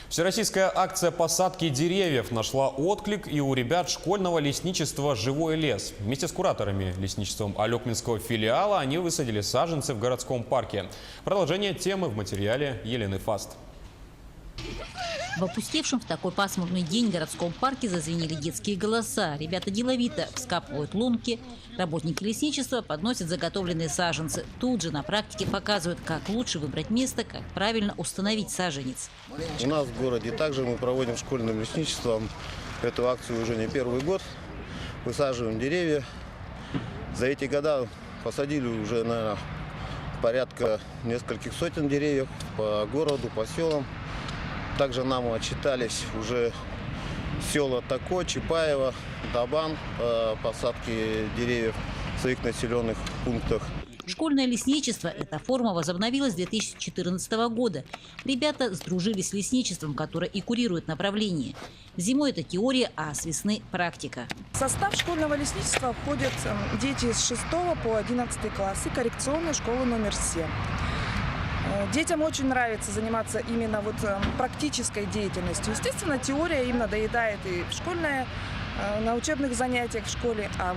Всероссийская акция посадки деревьев нашла отклик и у ребят школьного лесничества «Живой лес». Вместе с кураторами лесничеством Алекминского филиала они высадили саженцы в городском парке. Продолжение темы в материале Елены Фаст. В опустевшем в такой пасмурный день городском парке зазвенели детские голоса. Ребята деловито вскапывают лунки. Работники лесничества подносят заготовленные саженцы. Тут же на практике показывают, как лучше выбрать место, как правильно установить саженец. У нас в городе также мы проводим школьным лесничеством эту акцию уже не первый год. Высаживаем деревья. За эти года посадили уже, наверное, порядка нескольких сотен деревьев по городу, по селам. Также нам отчитались уже села Тако, Чапаево, Табан по посадке деревьев в своих населенных пунктах. Школьное лесничество – эта форма возобновилась с 2014 года. Ребята сдружились с лесничеством, которое и курирует направление. Зимой это теория, а с весны – практика. В состав школьного лесничества входят дети с 6 по 11 классы коррекционной школы номер 7. Детям очень нравится заниматься именно практической деятельностью. Естественно, теория им надоедает и на учебных занятиях в школе, а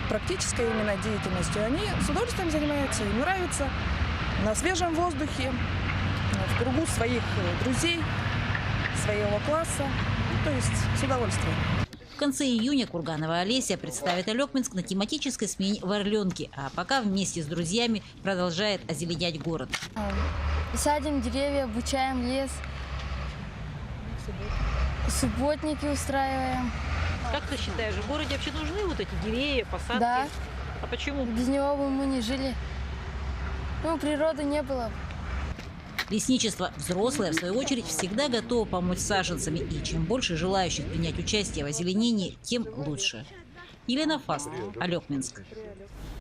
практической именно деятельностью они с удовольствием занимаются, им нравится на свежем воздухе, в кругу своих друзей, своего класса, то есть с удовольствием. В конце июня Курганова Олеся представит Алекминск на тематической смене в Орленке, а пока вместе с друзьями продолжает озеленять город. Садим деревья, обучаем лес, субботники устраиваем. Как ты считаешь, в городе вообще нужны вот эти деревья, посадки? Да. А почему? Без него бы мы не жили. Природы не было. Лесничество взрослое, в свою очередь, всегда готово помочь с саженцами. И чем больше желающих принять участие в озеленении, тем лучше. Елена Фаст, Алекминск.